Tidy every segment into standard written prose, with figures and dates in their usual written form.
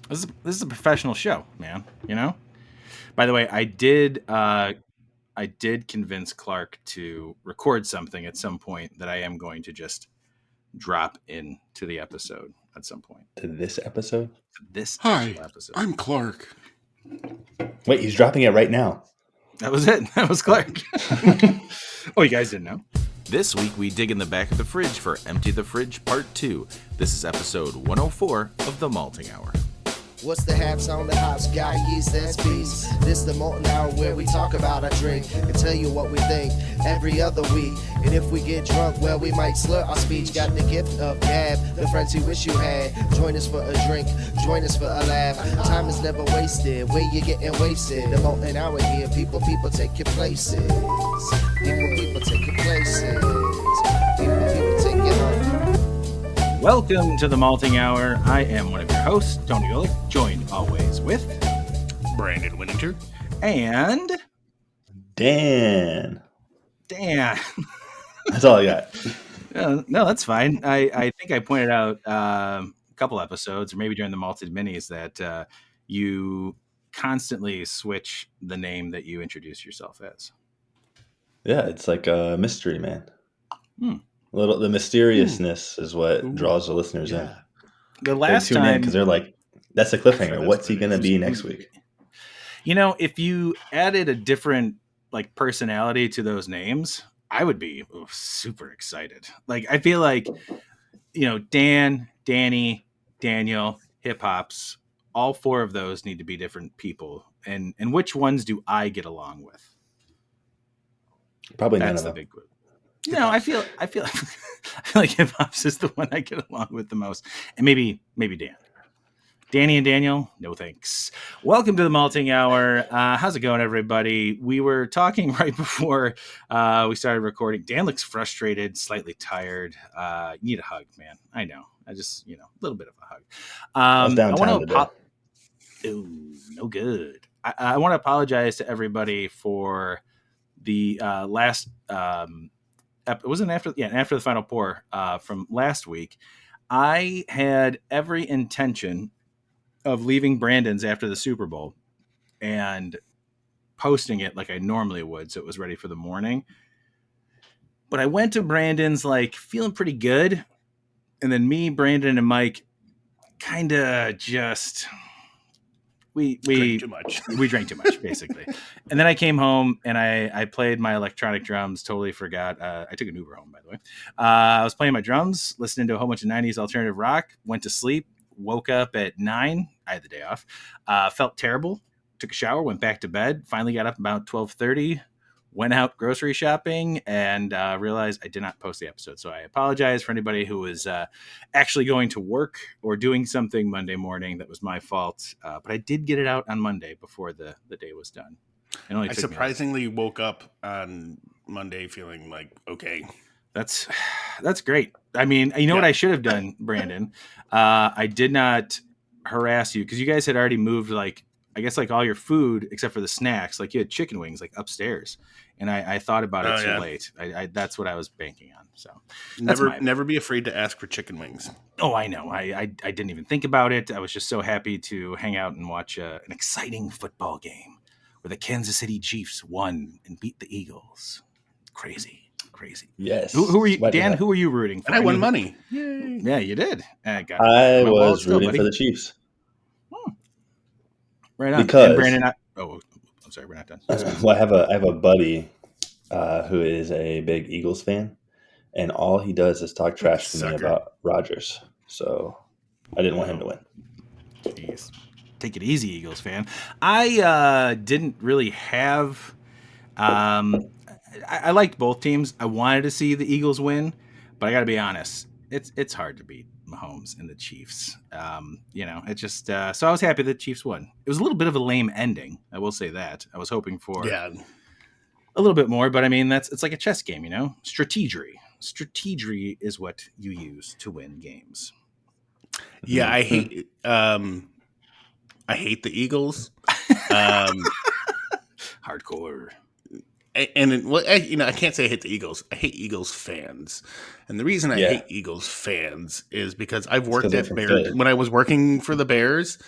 This is a professional show, man. You know. By the way, I did convince Clark to record something at some point that I am going to just drop into the episode at some point. To this episode? This Hi, actual episode. I'm Clark. Wait, he's dropping it right now. That was it. That was Clark. Oh, you guys didn't know? This week we dig in the back of the fridge for Empty the Fridge Part 2. This is episode 104 of The Malting Hour. What's the haps on the hops? Got yeast and speeds. This the Molten Hour where we talk about our drink and tell you what we think every other week. And if we get drunk, well, we might slur our speech. Got the gift of gab, the friends you wish you had. Join us for a drink, join us for a laugh. Time is never wasted, where you getting wasted. The Molten Hour here, people take your places. People take your places. People take your home. Welcome to The Malting Hour. I am one of your hosts, Tony Golick, joined always with Brandon Winninger. and Dan. That's all I got. No, that's fine. I think I pointed out a couple episodes, or maybe during the Malted Minis, that you constantly switch the name that you introduce yourself as. Yeah, it's like a mystery, man. The mysteriousness is what draws the listeners in. The last they tune in because they're like, "That's a cliffhanger. What's he gonna be next week?" You know, if you added a different personality to those names, I would be super excited. I feel like, Dan, Danny, Daniel, hip hops, all four of those need to be different people. And which ones do I get along with? Probably That's none of the them. big one. No, I feel like hip hops is the one I get along with the most, and maybe Dan. Danny and Daniel, no thanks. Welcome to the Malting Hour. How's it going, everybody? We were talking right before we started recording. Dan looks frustrated, slightly tired. You need a hug, man. I know. I just, a little bit of a hug. I was downtown today. No good. I want to apologize to everybody for the last. It wasn't after the final pour from last week. I had every intention of leaving Brandon's after the Super Bowl and posting it like I normally would, so it was ready for the morning. But I went to Brandon's feeling pretty good, and then me, Brandon, and Myke kind of just we drank too much. We drank too much, basically. And then I came home and I played my electronic drums. Totally forgot. I took an Uber home, by the way. I was playing my drums, listening to a whole bunch of 90s alternative rock, went to sleep, woke up at 9. I had the day off. Felt terrible. Took a shower, went back to bed. Finally got up about 12:30. Went out grocery shopping and realized I did not post the episode. So I apologize for anybody who was actually going to work or doing something Monday morning. That was my fault. But I did get it out on Monday before the day was done. I surprisingly woke up on Monday feeling like, okay. That's great. I mean, you know what I should have done, Brandon? I did not harass you because you guys had already moved I guess all your food except for the snacks. You had chicken wings upstairs, and I thought about it too late. I that's what I was banking on. So never be afraid to ask for chicken wings. Oh, I know. I didn't even think about it. I was just so happy to hang out and watch an exciting football game where the Kansas City Chiefs won and beat the Eagles. Crazy. Yes. Who were you, Dan? Who were you rooting for? And I won money. Yay. Yeah, you did. I was rooting for the Chiefs. Right on. Because and Brandon, I'm sorry, we're not done. Well, I have a buddy who is a big Eagles fan, and all he does is talk trash to me about Rodgers. So I didn't want him to win. Jeez. Take it easy, Eagles fan. I didn't really have. I liked both teams. I wanted to see the Eagles win, but I got to be honest, it's hard to beat Mahomes and the Chiefs. It just so I was happy the Chiefs won. It was a little bit of a lame ending, I will say that. I was hoping for a little bit more, but I mean it's like a chess game, Strategy is what you use to win games. Yeah, I hate the Eagles. Hardcore. And I can't say I hate the Eagles. I hate Eagles fans, and the reason I hate Eagles fans is because I've worked at Bears when I was working for the Bears.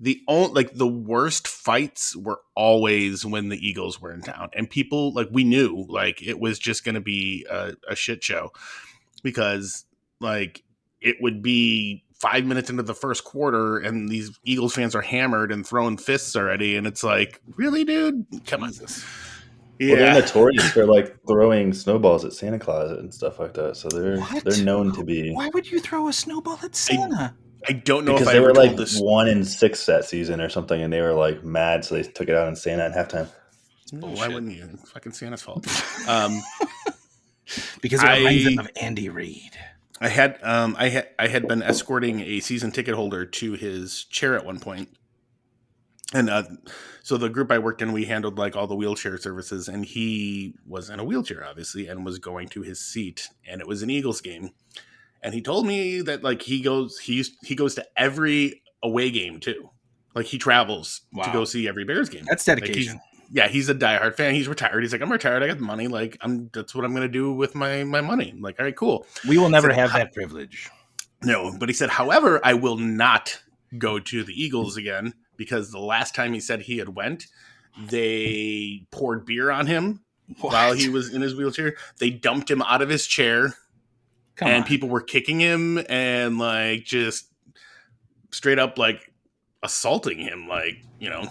the worst fights were always when the Eagles were in town, and people like we knew like it was just going to be a shit show because like it would be 5 minutes into the first quarter and these Eagles fans are hammered and throwing fists already, and it's like, really, dude, come on. Well, they're notorious for like throwing snowballs at Santa Claus and stuff like that. So they're known to be. Why would you throw a snowball at Santa? I don't know because if I they ever were told like this. 1-6 that season or something, and they were like mad, so they took it out on Santa at halftime. Why wouldn't you? It's fucking Santa's fault. Because it reminds them of Andy Reid. I had been escorting a season ticket holder to his chair at one point. And so the group I worked in, we handled like all the wheelchair services, and he was in a wheelchair, obviously, and was going to his seat, and it was an Eagles game. And he told me that like he goes to every away game too. Like he travels to go see every Bears game. That's dedication. Like he's a diehard fan. He's retired. He's like, I'm retired. I got the money. Like that's what I'm going to do with my money. I'm like, all right, cool. We will never have that privilege. No, but he said, however, I will not go to the Eagles again because the last time he said he had went, they poured beer on him while he was in his wheelchair. They dumped him out of his chair. And people were kicking him and like just straight up like assaulting him, like, you know.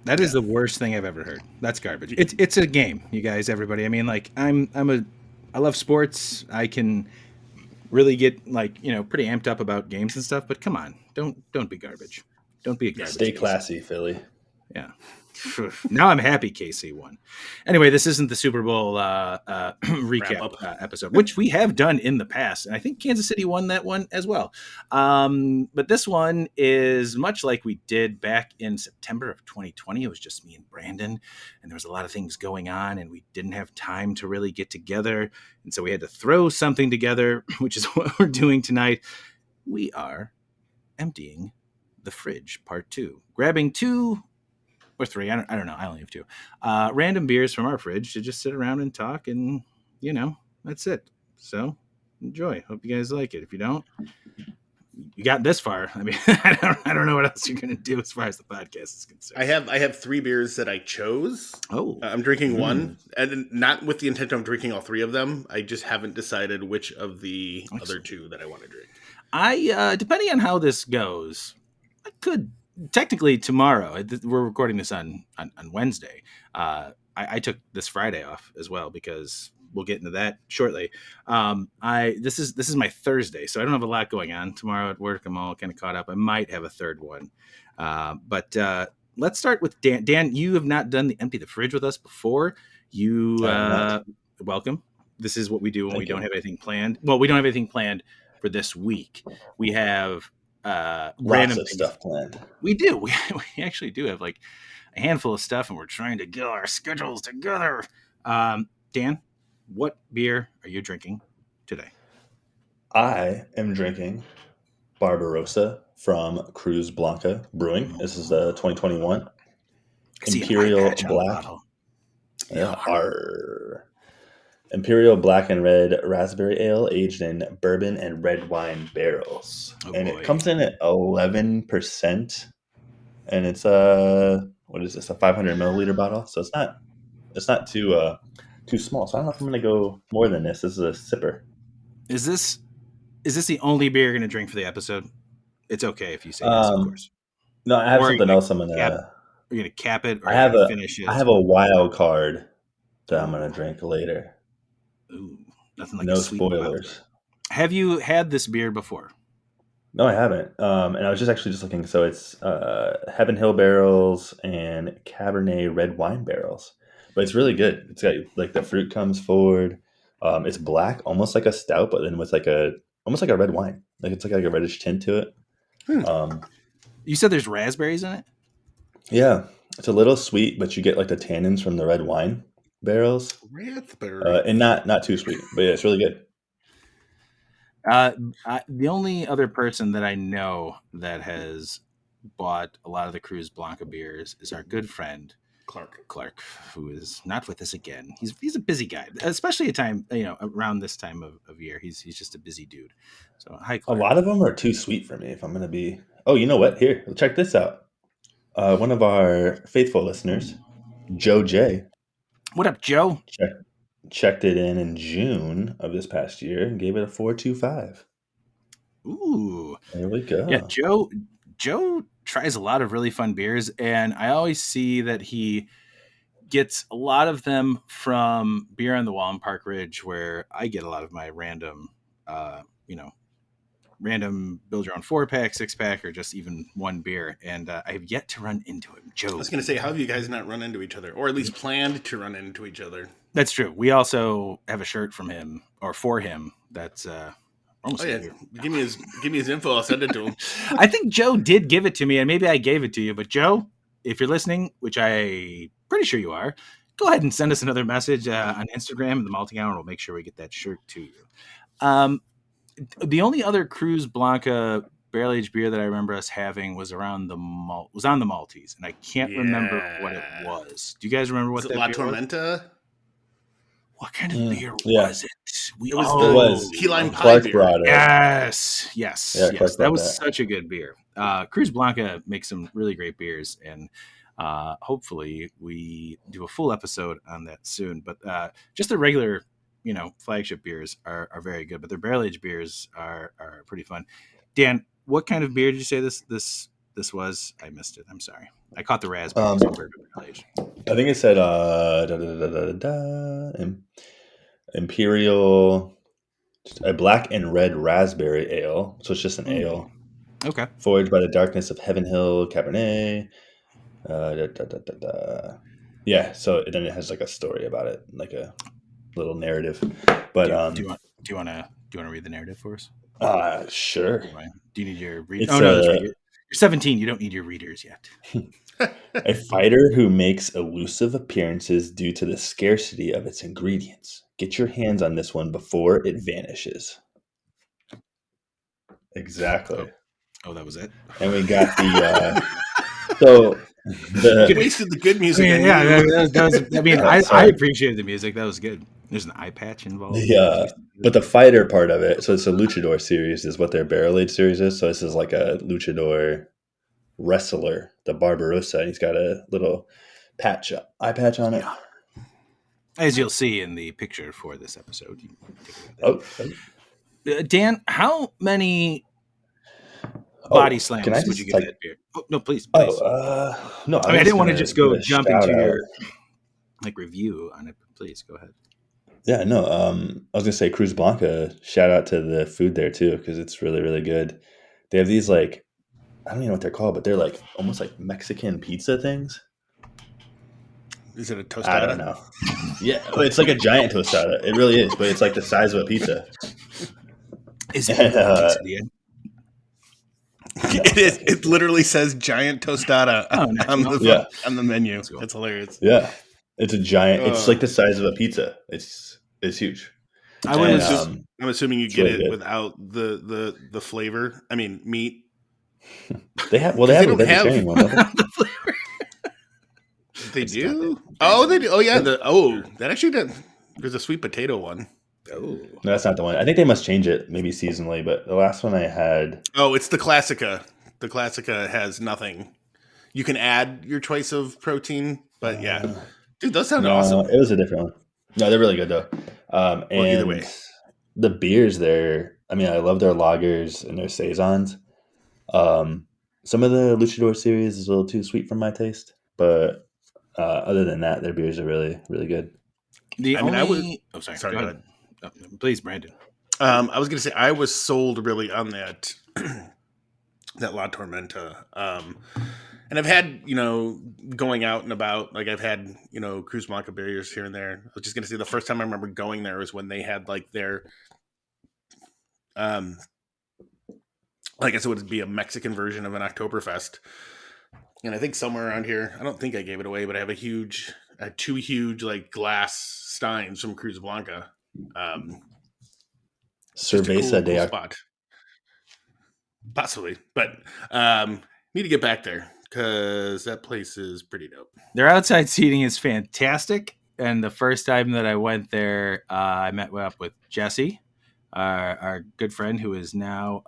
That is the worst thing I've ever heard. That's garbage. It's a game, you guys, everybody. I mean, like I love sports. I can really get like, you know, pretty amped up about games and stuff, but come on. Don't be garbage. Don't be a garbage. Stay classy, Philly. Yeah. Now I'm happy KC won. Anyway, this isn't the Super Bowl recap episode, which we have done in the past. And I think Kansas City won that one as well. But this one is much like we did back in September of 2020. It was just me and Brandon, and there was a lot of things going on, and we didn't have time to really get together. And so we had to throw something together, which is what we're doing tonight. We are emptying the fridge, part 2. Grabbing 2 or 3, I don't know. I only have 2. Random beers from our fridge to just sit around and talk, and you know, that's it. So enjoy. Hope you guys like it. If you don't, you got this far. I mean, I don't know what else you're gonna do as far as the podcast is concerned. I have 3 beers that I chose. Oh, I'm drinking one, and not with the intent of drinking all 3 of them. I just haven't decided which of the other 2 that I want to drink. I depending on how this goes, I could. Technically tomorrow, we're recording this on Wednesday. I took this Friday off as well because we'll get into that shortly. This is my Thursday, so I don't have a lot going on tomorrow at work. I'm all kind of caught up. I might have a third one, but let's start with Dan. Dan, you have not done the empty the fridge with us before. You welcome. This is what we do when we don't have anything planned. Well, we don't have anything planned for this week. We have random stuff planned. We do. We actually do have like a handful of stuff, and we're trying to get our schedules together. Dan, what beer are you drinking today? I am drinking Barbarosa from Cruz Blanca Brewing. This is 2021 Imperial Black. Yeah, our Imperial Black and Red Raspberry Ale aged in bourbon and red wine barrels. It comes in at 11%, and it's what is this, a 500 milliliter bottle? So it's not too small. So I don't know if I'm gonna go more than this. This is a sipper. Is this the only beer you're gonna drink for the episode? It's okay if you say yes, of course. No, I have something else. I'm gonna. Are you gonna cap it? Or I have a finish it? I have a wild card that I'm gonna drink later. Ooh, nothing like no spoilers. Have you had this beer before? No, I haven't. And I was just looking. So it's Heaven Hill barrels and Cabernet red wine barrels, but it's really good. It's got like the fruit comes forward. It's black, almost like a stout, but then with almost like a red wine. Like it's like a reddish tint to it. You said there's raspberries in it? Yeah, it's a little sweet, but you get like the tannins from the red wine barrels. Raspberry. And not too sweet, but yeah, it's really good. The only other person that I know that has bought a lot of the Cruz Blanca beers is our good friend Clark, who is not with us again. He's a busy guy, especially around this time of year. He's just a busy dude. So hi, Clark. A lot of them are too sweet for me. If I'm gonna be, oh, you know what? Here, check this out. One of our faithful listeners, Joe J. What up, Joe? Checked it in June of this past year and gave it a 4.25. Ooh, There we go. yeah, Joe tries a lot of really fun beers, and I always see that he gets a lot of them from Beer on the Wall in Park Ridge, where I get a lot of my random build your own 4-pack, 6-pack, or just even one beer. And I have yet to run into him. Joe. I was going to say, how have you guys not run into each other, or at least planned to run into each other? That's true. We also have a shirt from him or for him. That's almost. Oh yeah, give me his info. I'll send it to him. I think Joe did give it to me, and maybe I gave it to you. But Joe, if you're listening, which I'm pretty sure you are, go ahead and send us another message on Instagram and the Malting Hour, and we'll make sure we get that shirt to you. The only other Cruz Blanca barrel aged beer that I remember us having was on the Maltese, and I can't remember what it was. Do you guys remember what that La beer Tormenta? Was? What kind of beer was it? It was the key lime pie beer. Yes. That was such a good beer. Cruz Blanca makes some really great beers, and hopefully we do a full episode on that soon. But just the regular, flagship beers are very good, but their barrel aged beers are pretty fun. Dan, what kind of beer did you say this was? I missed it. I'm sorry. I caught the raspberry. I think it said Imperial, a black and red raspberry ale. So it's just an ale. Okay. Forged by the darkness of Heaven Hill Cabernet. Yeah. So then it has like a story about it, like a little narrative. But do you want to read the narrative for us? Sure. Do you need your readers? Oh no, that's right. You're 17. You don't need your readers yet. A fighter who makes elusive appearances due to the scarcity of its ingredients. Get your hands on this one before it vanishes. Exactly. Oh, that was it. And we got the You wasted the good music. I appreciated the music. That was good. There's an eye patch involved. But the fighter part of it, so it's a luchador series is what their barrel aged series is. So this is like a luchador wrestler, the Barbarosa, and he's got a little eye patch on it. Yeah. As you'll see in the picture for this episode. Dan, how many body slams would you give that beer? Oh, no, please. No. I didn't want to just go jump into your review on it. Please go ahead. Yeah, no. I was gonna say Cruz Blanca. Shout out to the food there too, because it's really, really good. They have these I don't even know what they're called, but they're like almost like Mexican pizza things. Is it a tostada? I don't know. Yeah, it's like a giant tostada. It really is, but it's like the size of a pizza. Is it quesadilla? It is. It literally says giant tostada on the menu. That's hilarious. Yeah, it's a giant. It's like the size of a pizza. It's huge. I'm assuming you get it without the flavor. I mean, meat. They have a vegetarian one. They do. Oh, they do. Oh, yeah. That actually did. There's a sweet potato one. Oh, no, that's not the one. I think they must change it maybe seasonally. But the last one I had. Oh, it's the Classica. The Classica has nothing. You can add your choice of protein, but yeah, dude, those sound awesome. It was a different one. No, they're really good though. And either way, the beers there. I mean, I love their lagers and their saisons. Some of the Luchador series is a little too sweet for my taste, but other than that, their beers are really, really good. Sorry. Go ahead. Oh, please, Brandon. I was going to say I was sold really on that that La Tormenta, and I've had going out and about. Like I've had Cruz Blanca beers here and there. I was just going to say the first time I remember going there was when they had like their I guess it would be a Mexican version of an Oktoberfest. And I think somewhere around here, I don't think I gave it away, but I have two huge like glass steins from Cruz Blanca. Cerveza cool spot. Possibly, but need to get back there because that place is pretty dope. Their outside seating is fantastic. And the first time that I went there, I met up with Jesse, our good friend who is now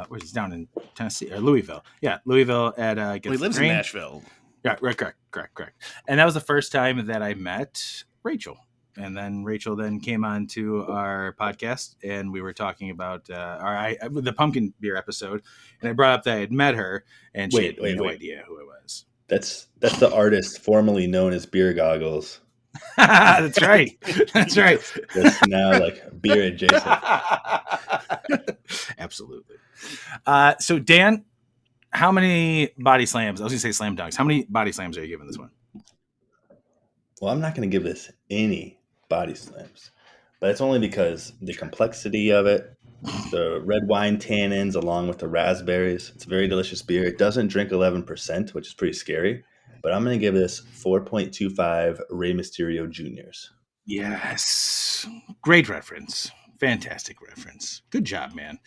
where's he's down in Tennessee or Louisville. Yeah, Louisville at He lives in Nashville. Yeah, right, correct. And that was the first time that I met Rachel. And then Rachel then came on to our podcast, and we were talking about the pumpkin beer episode. And I brought up that I had met her, and she had no idea who it was. That's the artist formerly known as Beer Goggles. That's right. That's now like beer adjacent. Absolutely. So Dan, how many body slams? I was going to say slam dunks. How many body slams are you giving this one? Well, I'm not going to give this any body slams, but it's only because the complexity of it, the red wine tannins along with the raspberries. It's a very delicious beer. It doesn't drink 11%, which is pretty scary, but I'm going to give this 4.25 Rey Mysterio Juniors. Yes. Great reference. Fantastic reference. Good job, man.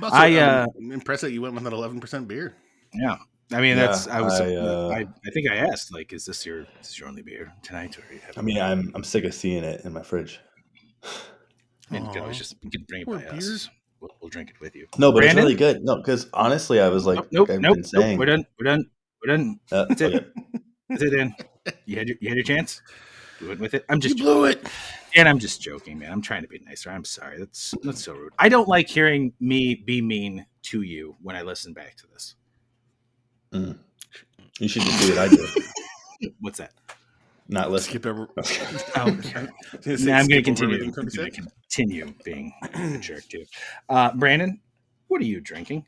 I'm impressed that you went with an 11% beer. Yeah. I mean, I think I asked, like, is this your only beer tonight? Or I'm sick of seeing it in my fridge. And you can bring it by us. We'll drink it with you. No, but Brandon? It's really good. No, because honestly, I was like, nope. We're done. That's it. Okay. That's it, Dan. You had your chance. You went with it. You blew it. And I'm just joking, man. I'm trying to be nicer. I'm sorry. That's so rude. I don't like hearing me be mean to you when I listen back to this. You should just do what I do. What's that? Not listen. Skip over. I'm going to continue being a jerk too. Brandon, what are you drinking?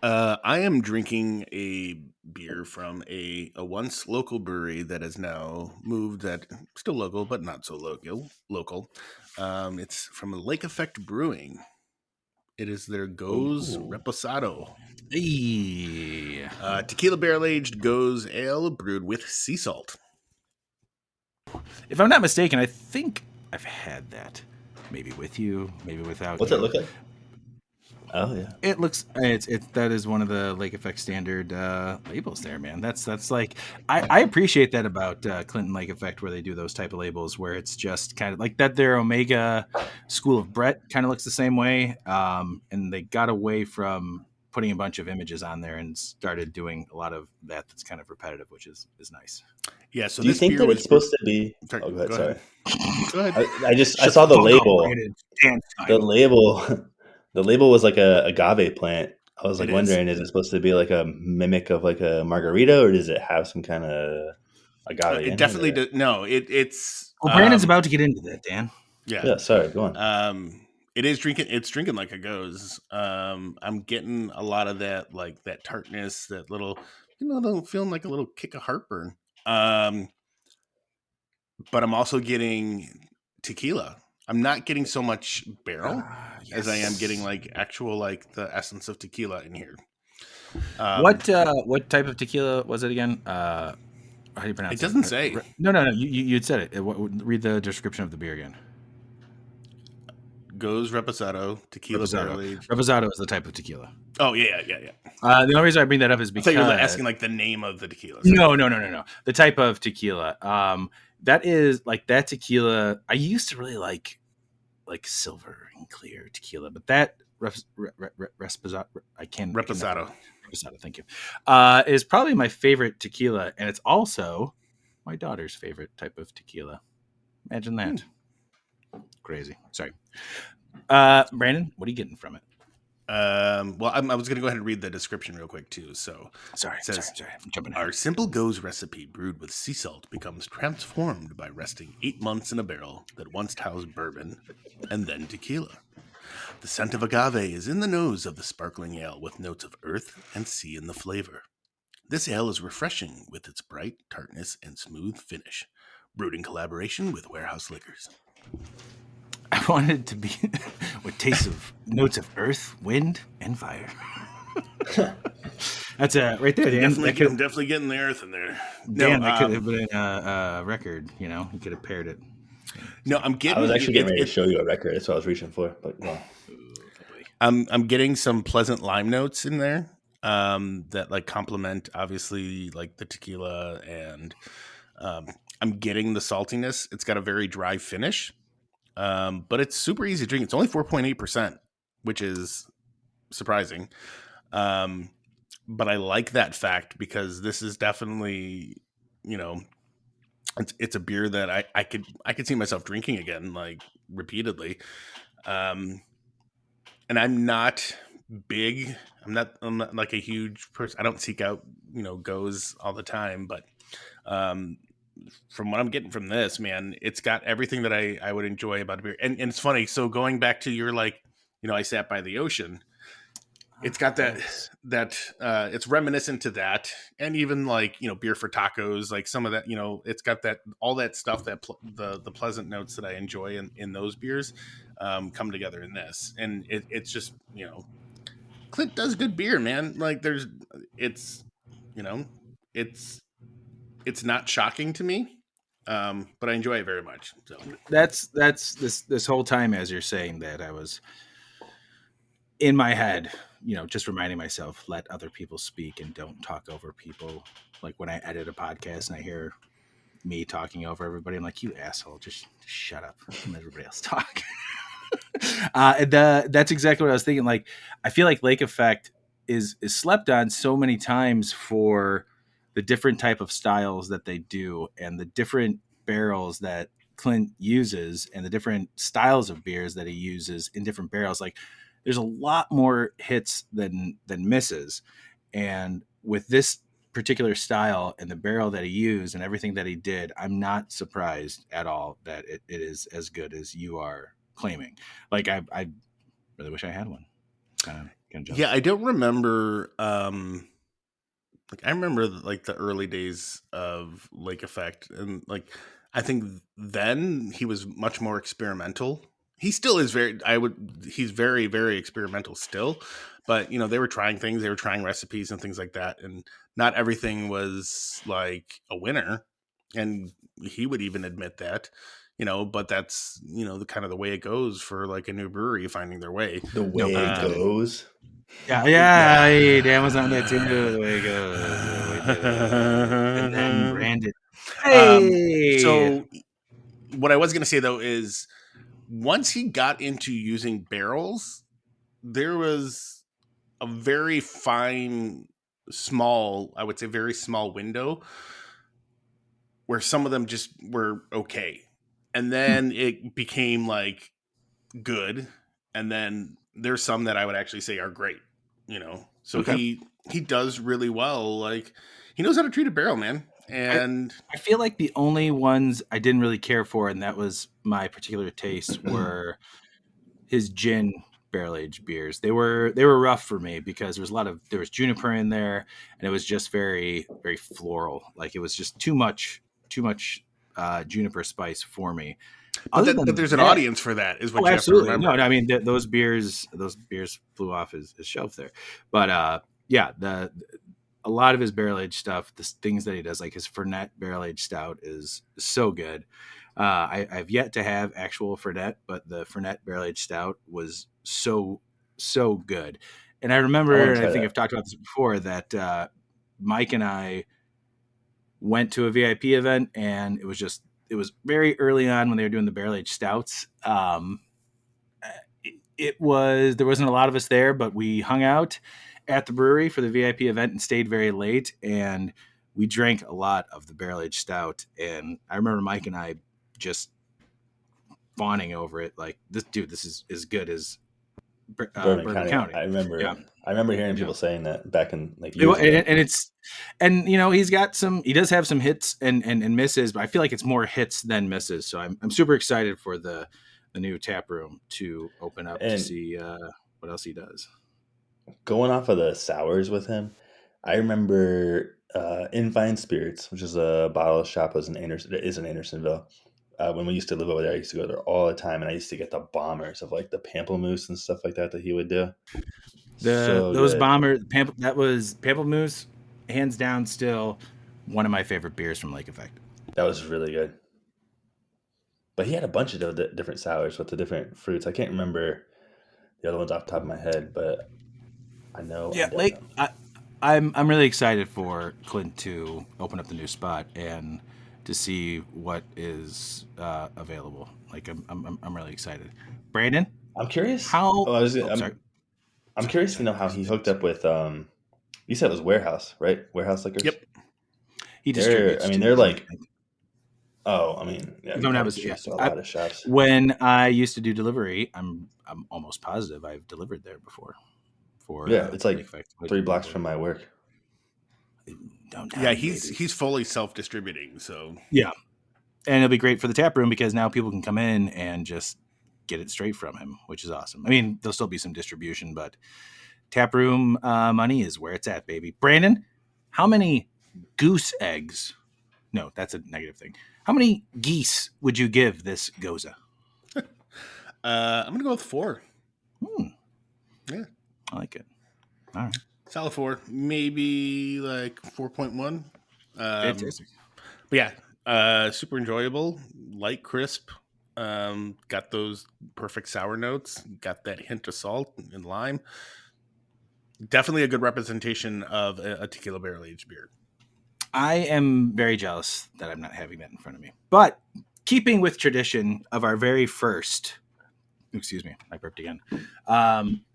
I am drinking a beer from a once local brewery that has now moved. That still local, but not so local. It's from Lake Effect Brewing. It is their Gose Reposado. Hey. Tequila barrel-aged Gose ale brewed with sea salt. If I'm not mistaken, I think I've had that. Maybe with you, maybe without. What's it look like? Oh yeah, it looks. That is one of the Lake Effect standard labels there, man. That's like I appreciate that about Clinton Lake Effect, where they do those type of labels, where it's just kind of like that. Their Omega School of Brett kind of looks the same way, and they got away from putting a bunch of images on there and started doing a lot of that. That's kind of repetitive, which is nice. Yeah. So do you think that it's supposed to be? Sorry, go ahead. Go ahead. I saw the label. The label was like a agave plant. I was like wondering, is it supposed to be like a mimic of like a margarita, or does it have some kind of agave? It definitely does. No, it's. Well, Brandon's about to get into that, Dan. Yeah. Sorry, go on. It is drinking. It's drinking like a Gose. I'm getting a lot of that, like that tartness, that little, feeling like a little kick of heartburn. But I'm also getting tequila. I'm not getting so much barrel as I am getting like actual like the essence of tequila in here. What type of tequila was it again? How do you pronounce it? It doesn't say. No. You said it. Read the description of the beer again. Gose Reposado tequila. Reposado is the type of tequila. Oh yeah. The only reason I bring that up is because I thought you were asking like the name of the tequila. No. The type of tequila. That is like that tequila. I used to really like silver and clear tequila, but that Reposado. Reposado. Thank you. Is probably my favorite tequila, and it's also my daughter's favorite type of tequila. Imagine that. Crazy. Sorry. Brandon, what are you getting from it? Well, I was going to go ahead and read the description real quick too. So sorry. I'm jumping ahead. Our simple Gose recipe brewed with sea salt becomes transformed by resting 8 months in a barrel that once housed bourbon and then tequila. The scent of agave is in the nose of the sparkling ale with notes of earth and sea in the flavor. This ale is refreshing with its bright tartness and smooth finish, brewed in collaboration with Warehouse Liquors. I wanted it to be with tastes of notes of earth, wind, and fire. That's right there, Dan. I'm definitely getting the earth in there. Dan, that could have been a record. You could have paired it. No, I was actually getting ready to show you a record. That's what I was reaching for. But no. I'm getting some pleasant lime notes in there that like complement obviously like the tequila, and I'm getting the saltiness. It's got a very dry finish. but it's super easy to drink. It's only 4.8%, which is surprising. But I like that fact because this is definitely, it's a beer that I could see myself drinking again, like repeatedly. And I'm not big. I'm not like a huge person. I don't seek out, Gose all the time, but from what I'm getting from this, man, it's got everything that I would enjoy about a beer. And it's funny. So going back to your, like, I sat by the ocean. It's got that it's reminiscent to that, and even like beer for tacos, like some of that. It's got that all that stuff that the pleasant notes that I enjoy in those beers come together in this, and it's just Clint does good beer, man. Like it's it's not shocking to me, but I enjoy it very much. So that's this whole time as you're saying that I was in my head, just reminding myself, let other people speak and don't talk over people. Like when I edit a podcast and I hear me talking over everybody, I'm like, you asshole, just shut up and let everybody else talk. That's exactly what I was thinking. Like, I feel like Lake Effect is slept on so many times for the different type of styles that they do and the different barrels that Clint uses and the different styles of beers that he uses in different barrels. Like, there's a lot more hits than misses. And with this particular style and the barrel that he used and everything that he did, I'm not surprised at all that it is as good as you are claiming. Like, I really wish I had one. Kind of yeah, I don't remember. Like I remember like the early days of Lake Effect, and like I think then he was much more experimental. He still is he's very, very experimental still, but they were trying things, they were trying recipes and things like that, and not everything was like a winner, and he would even admit that. But that's the kind of the way it goes for like a new brewery finding their way. The way it goes. Yeah, Dan was on that too. The way it goes, and then branded. Hey, so what I was going to say though is once he got into using barrels, there was a very fine, small, I would say very small window where some of them just were okay. And then it became like good. And then there's some that I would actually say are great, So okay. he does really well. Like he knows how to treat a barrel, man. And I feel like the only ones I didn't really care for, and that was my particular taste, were his gin barrel aged beers. They were rough for me because there was juniper in there, and it was just very, very floral. Like it was just too much juniper spice for me. But there's an audience for that, is what you absolutely. have to remember. No, I mean those beers flew off his shelf there. But yeah, a lot of his barrel aged stuff, the things that he does, like his Fernet barrel aged stout, is so good. I've yet to have actual Fernet, but the Fernet barrel aged stout was so good. And I remember, and I think I've talked about this before, that Myke and I went to a VIP event, and it was very early on when they were doing the barrel aged stouts. There wasn't a lot of us there, but we hung out at the brewery for the VIP event and stayed very late, and we drank a lot of the barrel aged stout. And I remember Myke and I just fawning over it, like, this is as good as Bourbon County. I remember hearing people saying that back in like years ago. And he does have some hits and misses, but I feel like it's more hits than misses. So I'm super excited for the new tap room to open up to see what else he does. Going off of the sours with him, I remember In Fine Spirits, which is a bottle shop, is in Andersonville. When we used to live over there, I used to go there all the time, and I used to get the bombers of like the pamplemousse and stuff like that he would do. That was pamplemousse, hands down, still one of my favorite beers from Lake Effect. That was really good. But he had a bunch of different sours with the different fruits. I can't remember the other ones off the top of my head, but I know. Yeah, I'm really excited for Clint to open up the new spot, and to see what is available. Like I'm really excited. Brandon, I'm curious. how? I'm curious to know how he hooked up with. You said it was Warehouse, right? Warehouse Liquors. Yep. He distributes. They're like. Oh, I mean, yeah, no, a lot of shops. When I used to do delivery, I'm almost positive I've delivered there before. It's like 3 blocks from my work. Downtown, yeah, he's fully self-distributing, so yeah, and it'll be great for the tap room because now people can come in and just get it straight from him, which is awesome. I mean, there'll still be some distribution, but tap room money is where it's at, baby. Brandon, how many goose eggs? No, that's a negative thing. How many geese would you give this Gose? I'm gonna go with 4. Yeah, I like it. All right, solid 4, maybe like 4.1. Fantastic. But yeah, super enjoyable, light, crisp. Got those perfect sour notes. Got that hint of salt and lime. Definitely a good representation of a tequila barrel aged beer. I am very jealous that I'm not having that in front of me. But keeping with tradition of our very first, excuse me, I burped again,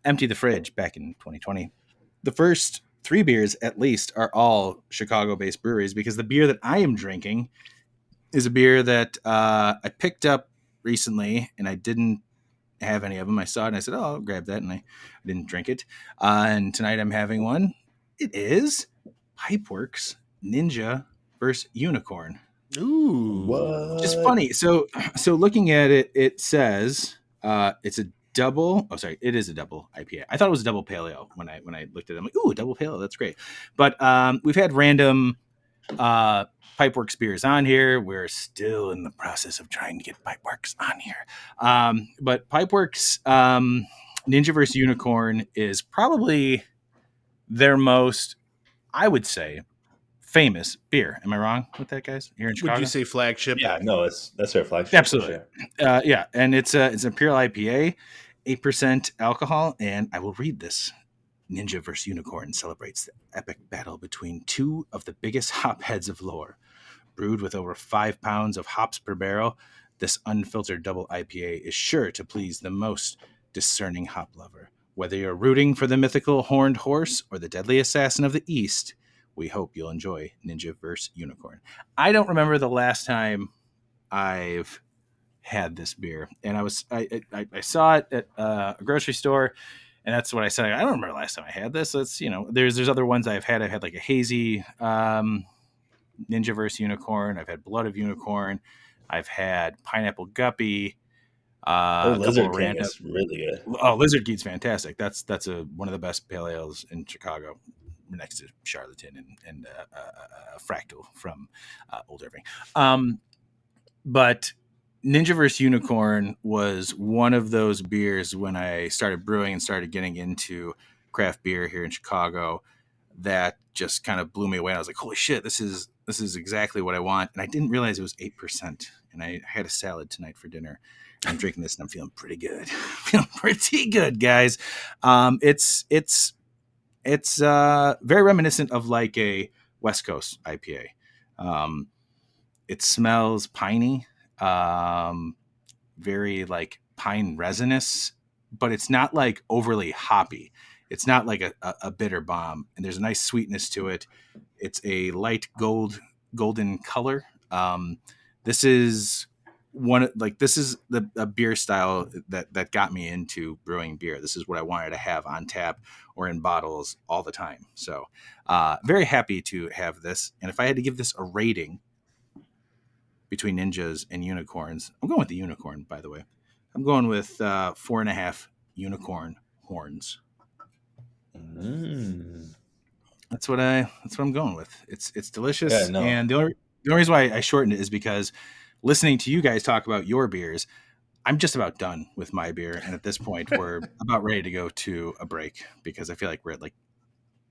Empty the Fridge back in 2020. The first 3 beers, at least, are all Chicago-based breweries because the beer that I am drinking is a beer that I picked up recently and I didn't have any of them. I saw it and I said, oh, I'll grab that, and I didn't drink it. And tonight I'm having one. It is Pipeworks Ninja versus Unicorn. Ooh, what? Just funny. So looking at it, it says it's a double. Oh, sorry, it is a double IPA. I thought it was a double pale ale when I looked at it. I'm like, ooh, double pale ale, that's great. But we've had random Pipeworks beers on here. We're still in the process of trying to get Pipeworks on here. But Pipeworks Ninja vs. Unicorn is probably their most, I would say, famous beer. Am I wrong with that, guys? Here in Chicago? would you say flagship? Yeah, no, that's their flagship. Absolutely. Sure. Yeah, and it's an Imperial IPA, 8% alcohol, and I will read this. Ninja vs. Unicorn celebrates the epic battle between 2 of the biggest hop heads of lore. Brewed with over 5 pounds of hops per barrel, this unfiltered double IPA is sure to please the most discerning hop lover. Whether you're rooting for the mythical horned horse or the deadly assassin of the East, we hope you'll enjoy Ninja vs. Unicorn. I don't remember the last time I've had this beer, and I saw it at a grocery store, and that's what I said. I don't remember the last time I had this. It's, there's other ones I've had. I've had like a hazy Ninja vs. Unicorn. I've had Blood of Unicorn. I've had Pineapple Guppy. Lizard King is really good. Oh, Lizard King's fantastic. That's one of the best pale ales in Chicago, next to Charlatan and Fractal from Old Irving. But Ninja vs. Unicorn was one of those beers when I started brewing and started getting into craft beer here in Chicago that just kind of blew me away. I was like, holy shit, this is exactly what I want. And I didn't realize it was 8%. And I had a salad tonight for dinner. I'm drinking this and I'm feeling pretty good. Feeling pretty good, guys. It's very reminiscent of like a West Coast IPA. It smells piney, very like pine resinous, but it's not like overly hoppy. It's not like a bitter bomb, and there's a nice sweetness to it. It's a light golden color. This is a beer style that got me into brewing beer. This is what I wanted to have on tap or in bottles all the time. So very happy to have this. And if I had to give this a rating between ninjas and unicorns, I'm going with the unicorn, by the way. I'm going with 4.5 unicorn horns. That's what I'm going with. It's delicious. Yeah, no. And the only reason why I shortened it is because listening to you guys talk about your beers, I'm just about done with my beer. And at this point, we're about ready to go to a break because I feel like we're at like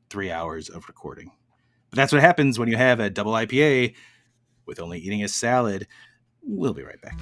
3 hours of recording. But that's what happens when you have a double IPA with only eating a salad. We'll be right back.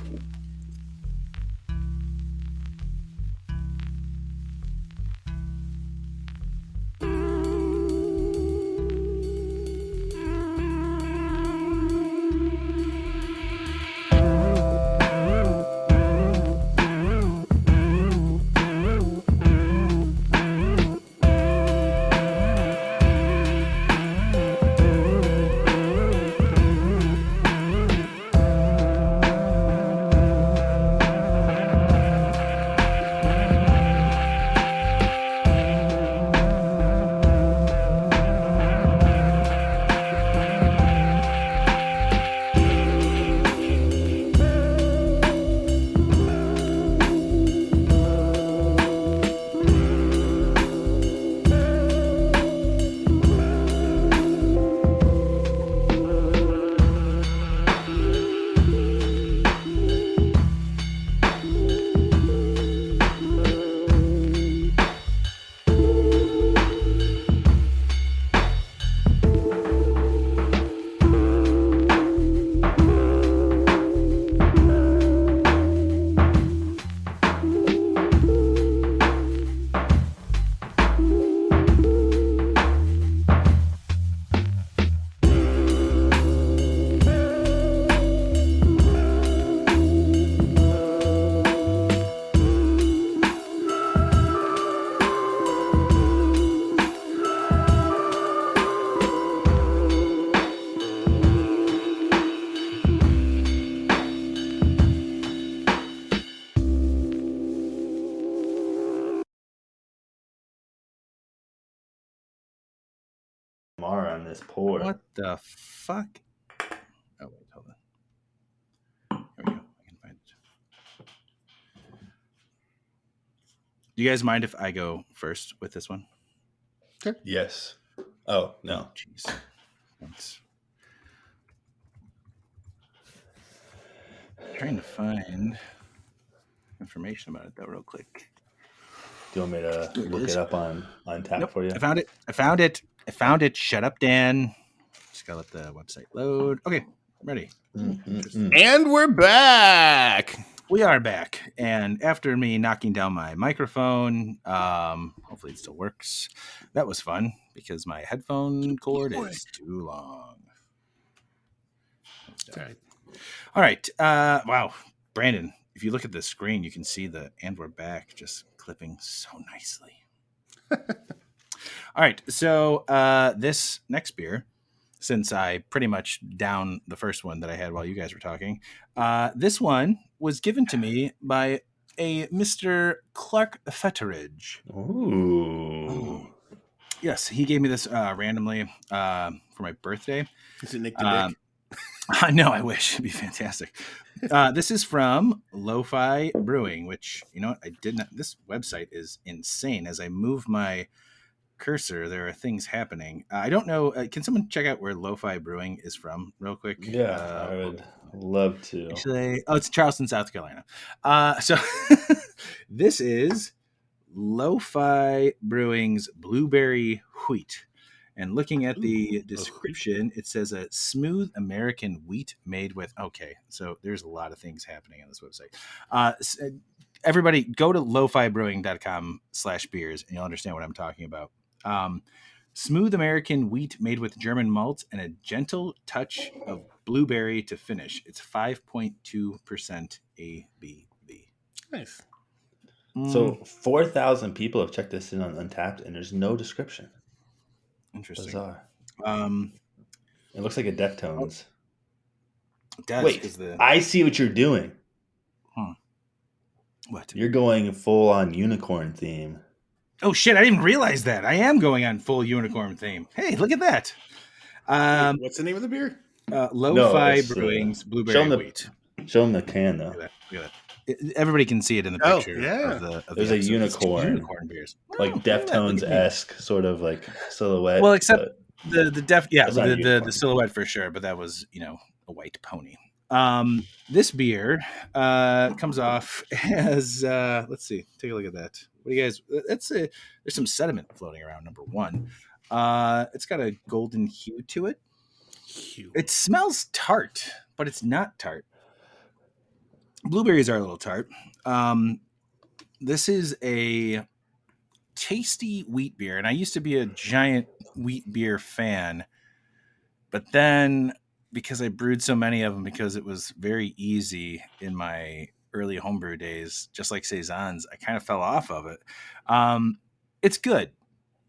pour. What the fuck? Oh, wait, hold on. There we go. I can find it. Do you guys mind if I go first with this one? Sure. Yes. Oh, no. Jeez. Thanks. Trying to find information about it, though, real quick. Do you want me to look it up on tap Nope. for you? I found it. Shut up, Dan. Just gotta let the website load. Okay, I'm ready. And we're back. We are back. And after me knocking down my microphone, hopefully it still works. That was fun because my headphone cord is too long. All right. Wow. Brandon, if you look at the screen, you can see the "and we're back" just clipping so nicely. All right. So this next beer, since I pretty much downed the first one that I had while you guys were talking, this one was given to me by a Mr. Clark Fetteridge. Ooh. Yes, he gave me this randomly for my birthday. Is it Nick to Dick? No, I wish. It'd be fantastic. This is from Lo-Fi Brewing, which, you know what, I did not. This website is insane. As I move my cursor, there are things happening. I don't know. Can someone check out where Lo-Fi Brewing is from real quick? Yeah, I would love to. Actually, it's Charleston, South Carolina. So this is Lo-Fi Brewing's Blueberry Wheat. And looking at the description, it says a smooth American wheat made with... Okay, so there's a lot of things happening on this website. Everybody, go to lofibrewing.com/beers, and you'll understand what I'm talking about. Smooth American wheat made with German malts and a gentle touch of blueberry to finish. It's 5.2% ABV. Nice. So 4,000 people have checked this in on Untapped, and there's no description. Interesting. Bizarre. It looks like a Deftones. It does. Wait, I see what you're doing. What? You're going full on unicorn theme. Oh shit! I didn't realize that. I am going on full unicorn theme. Hey, look at that. Wait, what's the name of the beer? Lo-Fi Brewing's Blueberry Wheat. Show them the can, though. Look at that. Everybody can see it in the picture. Oh, yeah. Of There's a unicorn beers. Like Deftones-esque sort of like silhouette. Well, except the silhouette for sure, but that was, a white pony. This beer comes off as let's see, take a look at that. What do you guys? There's some sediment floating around. Number one, it's got a golden hue to it. It smells tart, but it's not tart. Blueberries are a little tart. This is a tasty wheat beer, and I used to be a giant wheat beer fan, but then because I brewed so many of them, because it was very easy in my early homebrew days, just like saisons, I kind of fell off of it. It's good.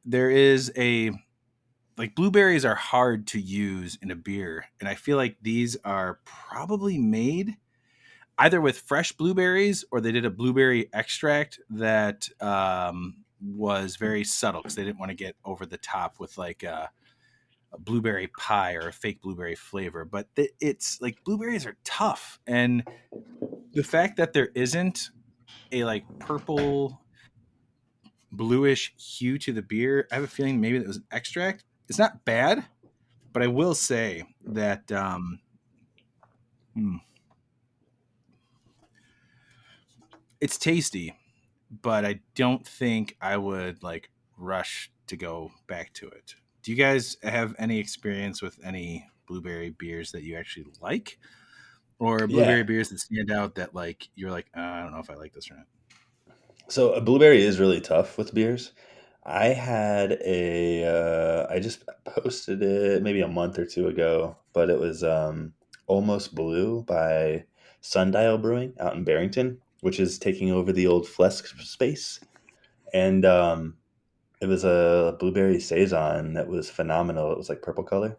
There is blueberries are hard to use in a beer, and I feel like these are probably made either with fresh blueberries or they did a blueberry extract that was very subtle because they didn't want to get over the top with like a blueberry pie or a fake blueberry flavor. But it's like blueberries are tough. And the fact that there isn't a like purple bluish hue to the beer, I have a feeling maybe that was an extract. It's not bad, but I will say that it's tasty, but I don't think I would like rush to go back to it. Do you guys have any experience with any blueberry beers that you actually like, or blueberry beers that stand out that like you're like, I don't know if I like this or not? So a blueberry is really tough with beers. I had I just posted it maybe a month or two ago, but it was Almost Blue by Sundial Brewing out in Barrington, which is taking over the old Flesk space. And it was a blueberry saison that was phenomenal. It was like purple color.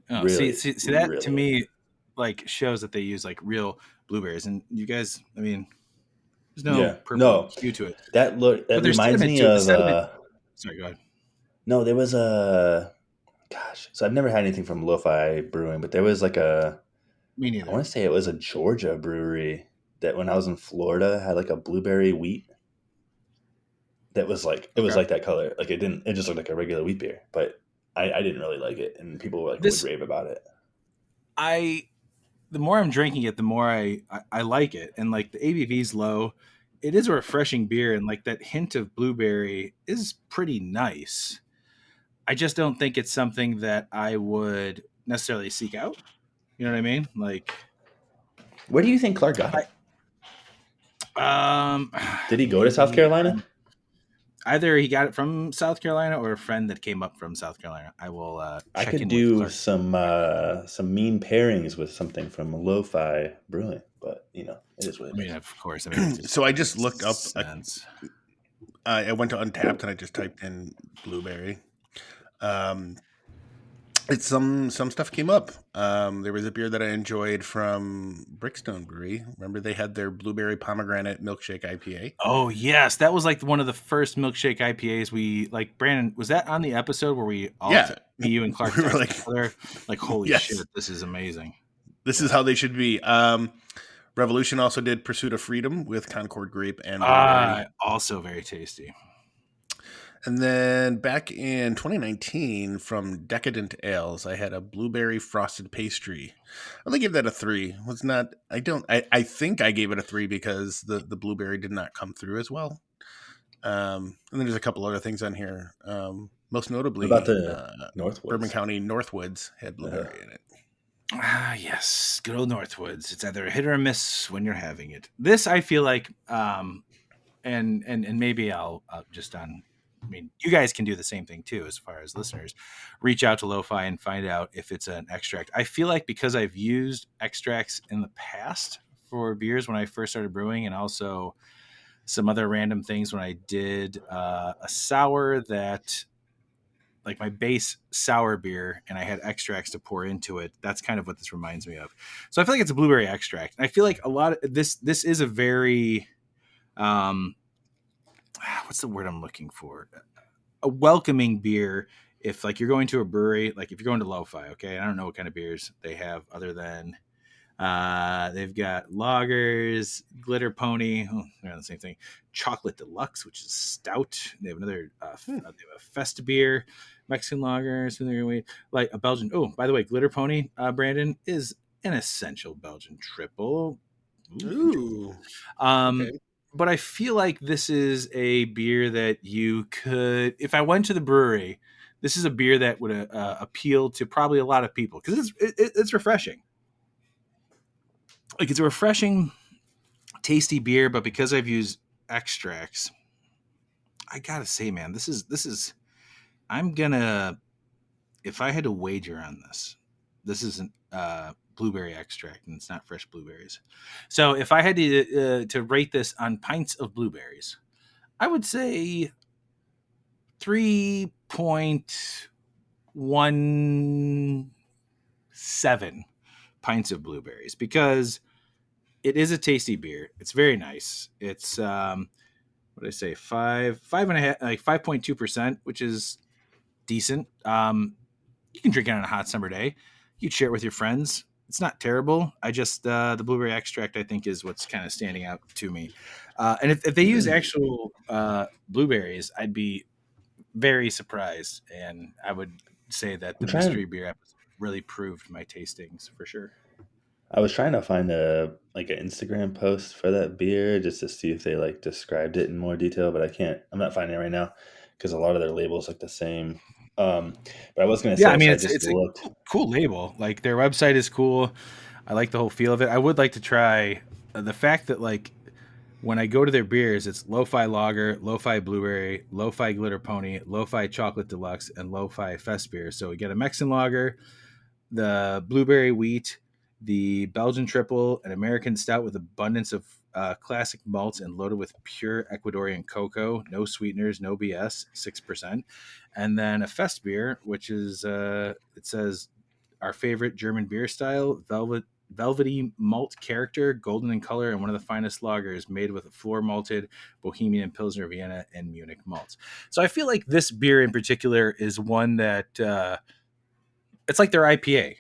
Oh, really, see that really, to me like shows that they use like real blueberries. And you guys, I mean, there's no purple hue to it. That reminds me of. Sorry, go ahead. No, there was Gosh, so I've never had anything from Lo-Fi Brewing, but there was like Me I neither. want to say it was a Georgia brewery that when I was in Florida had like a blueberry wheat that was like, it was like that color. Like it just looked like a regular wheat beer, but I didn't really like it. And people like would This rave about it. the more I'm drinking it, the more I like it, and like the ABV's low. It is a refreshing beer, and like that hint of blueberry is pretty nice. I just don't think it's something that I would necessarily seek out. You know what I mean? Like, Where do you think Clark got it? Did he go to South Maybe Carolina? either he got it from South Carolina or a friend that came up from South Carolina. I will I check could in with do Clark. some mean pairings with something from Lo-Fi Brewing, but you know, it is what I it mean, is. of course. I mean, So I just looked up. sense. I went to Untapped and I just typed in blueberry. It's some stuff came up. There was a beer that I enjoyed from Brickstone Brewery. Remember they had their blueberry pomegranate milkshake IPA? Oh yes, that was like one of the first milkshake IPAs we like. Brandon, was that on the episode where we all Yeah. you and Clark We were texted like, each other? Like, holy yes, shit, this is amazing. this is how they should be. Revolution also did Pursuit of Freedom with Concord grape and blueberry. Also very tasty. And then back in 2019 from Decadent Ales, I had a blueberry frosted pastry. I only gave that a 3. Was not I think I gave it a 3 because the blueberry did not come through as well. And then there's a couple other things on here. Most notably, What about the Northwoods? Bourbon County Northwoods had blueberry in it. Yes, good old Northwoods. It's either a hit or a miss when you're having it. This I feel like, and maybe I'll just on. I mean, you guys can do the same thing too, as far as listeners. Reach out to Lo-Fi and find out if it's an extract. I feel like because I've used extracts in the past for beers when I first started brewing, and also some other random things when I did a sour that, like my base sour beer, and I had extracts to pour into it. That's kind of what this reminds me of. So I feel like it's a blueberry extract. And I feel like a lot of this is a very, what's the word I'm looking for? A welcoming beer. If like you're going to a brewery, like if you're going to Lo-Fi, okay, I don't know what kind of beers they have other than they've got lagers, glitter pony, they're the same thing, chocolate deluxe, which is stout. They have another they have a festa beer, Mexican lagers, like a Belgian. Oh, by the way, glitter pony, Brandon, is an essential Belgian triple. Ooh. Okay. But I feel like this is a beer that you could, if I went to the brewery, this is a beer that would appeal to probably a lot of people because it's refreshing. Like it's a refreshing, tasty beer, but because I've used extracts, I gotta say, man, this is. I'm gonna, if I had to wager on this, this isn't blueberry extract and it's not fresh blueberries. So if I had to rate this on pints of blueberries, I would say 3.17 pints of blueberries because it is a tasty beer. It's very nice. It's what did I say? 5.5, like 5.2%, which is decent. You can drink it on a hot summer day. You can share it with your friends. It's not terrible. I just the blueberry extract I think is what's kind of standing out to me. And if they use actual blueberries, I'd be very surprised. And I would say that the mystery beer episode really proved my tastings for sure. I was trying to find an Instagram post for that beer just to see if they like described it in more detail, but I can't. I'm not finding it right now because a lot of their labels look the same. But I was going to say, I mean, so it's a cool label. Like their website is cool. I like the whole feel of it. I would like to try the fact that like when I go to their beers, it's Lo-Fi Lager, Lo-Fi Blueberry, Lo-Fi Glitter Pony, Lo-Fi Chocolate Deluxe, and Lo-Fi Fest beer. So we get a Mexican lager, the blueberry wheat, the Belgian triple, an American stout with abundance of classic malts and loaded with pure Ecuadorian cocoa, no sweeteners, no BS, 6%. And then a Fest beer, which is, it says, our favorite German beer style, velvety malt character, golden in color, and one of the finest lagers made with a floor malted Bohemian and Pilsner Vienna and Munich malts. So I feel like this beer in particular is one that it's like their IPA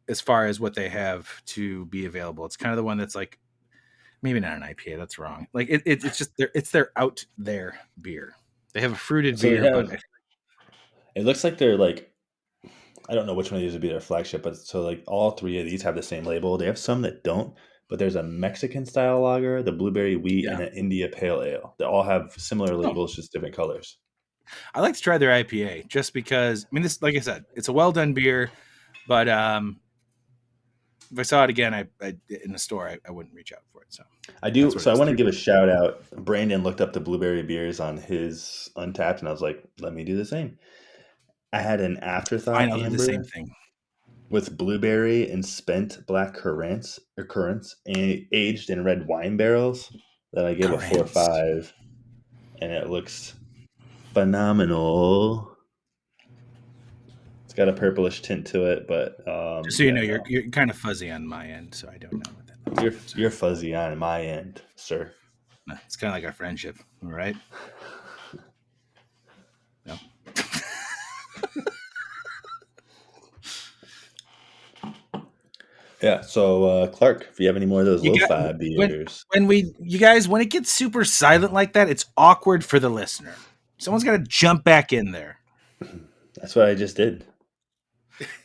as far as what they have to be available. It's kind of the one that's like, maybe not an IPA. That's wrong. Like it's just their out there beer. They have a fruited So beer, but it looks like they're like, I don't know which one of these would be their flagship, but so like all three of these have the same label. They have some that don't, but there's a Mexican style lager, the blueberry wheat, and an India pale ale. They all have similar labels, just different colors. I like to try their IPA just because, I mean, this, like I said, it's a well done beer, but if I saw it again, I in the store, I wouldn't reach out for it. So I do. So I want to give a shout out. Brandon looked up the blueberry beers on his Untapped, and I was like, let me do the same. I had an afterthought amber the same thing with blueberry and spent black currants and aged in red wine barrels that I gave a 4 or 5, and it looks phenomenal. It's got a purplish tint to it, but just so you know, you're kind of fuzzy on my end, so I don't know what that means. You're fuzzy on my end, sir. It's kind of like our friendship, all right? No. Yeah, so Clark, if you have any more of those lo-fi beers. When it gets super silent like that, it's awkward for the listener. Someone's got to jump back in there. That's what I just did.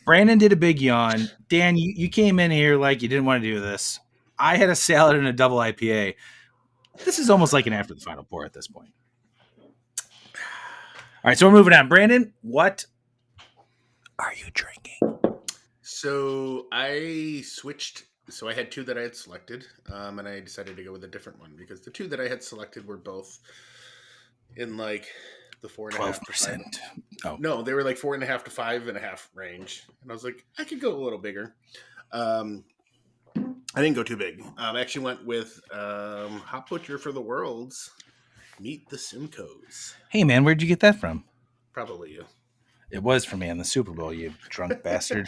Brandon did a big yawn. Dan, you came in here like you didn't want to do this. I had a salad and a double IPA. This is almost like an after the final pour at this point. All right, so we're moving on. Brandon, what are you drinking? So I switched. So I had two that I had selected, and I decided to go with a different one because the two that I had selected were both in like the 4.5%. Oh no, they were like 4.5 to 5.5 range, and I was like, I could go a little bigger. I didn't go too big. I actually went with Hop Butcher for the World's Meet the Simcoes. Hey man, where'd you get that from? Probably you. It was for me on the Super Bowl, you drunk bastard.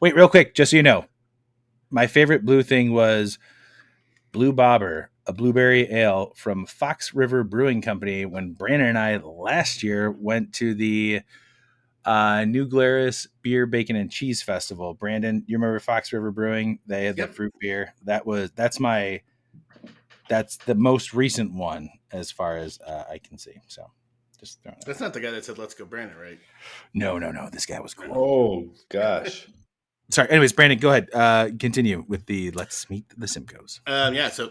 Wait, real quick, just so you know, my favorite blue thing was Blue Bobber, a blueberry ale from Fox River Brewing Company. When Brandon and I last year went to the New Glarus Beer, Bacon, and Cheese Festival. Brandon, you remember Fox River Brewing? They had the fruit beer. That's the most recent one as far as I can see. So just throwing That's not the guy that said, let's go Brandon, right? No. This guy was cool. Oh, gosh. Sorry. Anyways, Brandon, go ahead. Continue with the Let's Meet the Simcoes. So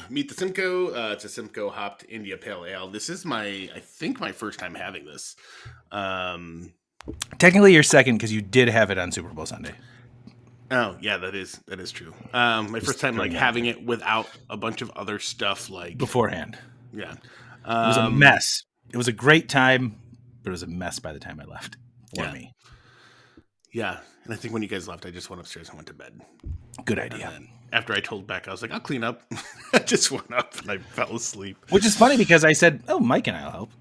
Meet the Simcoe. It's a Simcoe hopped India Pale Ale. This is I think my first time having this. Technically, you're second because you did have it on Super Bowl Sunday. Oh yeah, that is true. My first time having it without a bunch of other stuff beforehand. Yeah, it was a mess. It was a great time, but it was a mess by the time I left for me. Yeah, and I think when you guys left, I just went upstairs and went to bed. Good idea. And after I told Beck, I was like, I'll clean up. I just went up and I fell asleep. Which is funny because I said, oh, Myke and I'll help.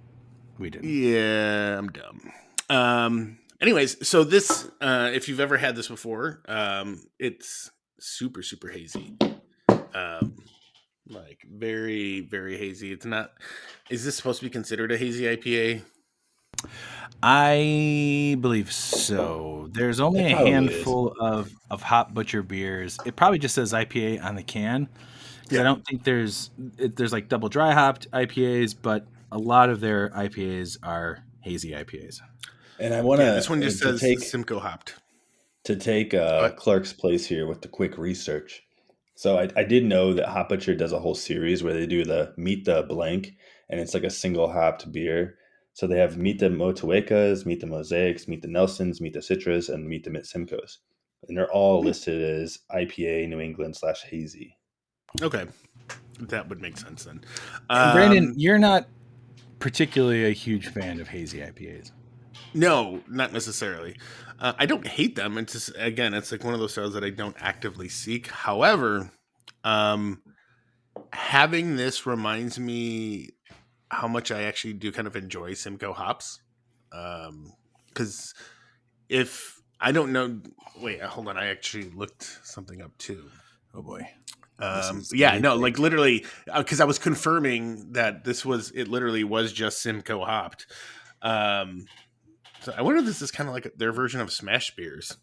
We didn't. Yeah, I'm dumb. Anyways, so this, if you've ever had this before, it's super, super hazy. Like very, very hazy. It's not, is this supposed to be considered a hazy IPA? I believe so. There's only a handful of Hop Butcher beers. It probably just says IPA on the can. Yeah. I don't think there's like double dry hopped IPAs, but a lot of their IPAs are hazy IPAs. And I want to. This one just says Simcoe hopped. To take Clark's place here with the quick research. So I did know that Hop Butcher does a whole series where they do the Meet the Blank, and it's like a single hopped beer. So they have Meet the Motuecas, Meet the Mosaics, Meet the Nelsons, Meet the Citras, and Meet the Simcoes. And they're all listed as IPA New England / hazy. Okay. That would make sense then. Brandon, you're not particularly a huge fan of hazy IPAs. No, not necessarily. I don't hate them. It's just, again, it's like one of those styles that I don't actively seek. However, having this reminds me how much I actually do kind of enjoy Simcoe hops. Because if I don't know, wait, hold on. I actually looked something up too. Oh boy. Like literally, because I was confirming that it literally was just Simcoe hopped. So I wonder if this is kind of like their version of smash beers.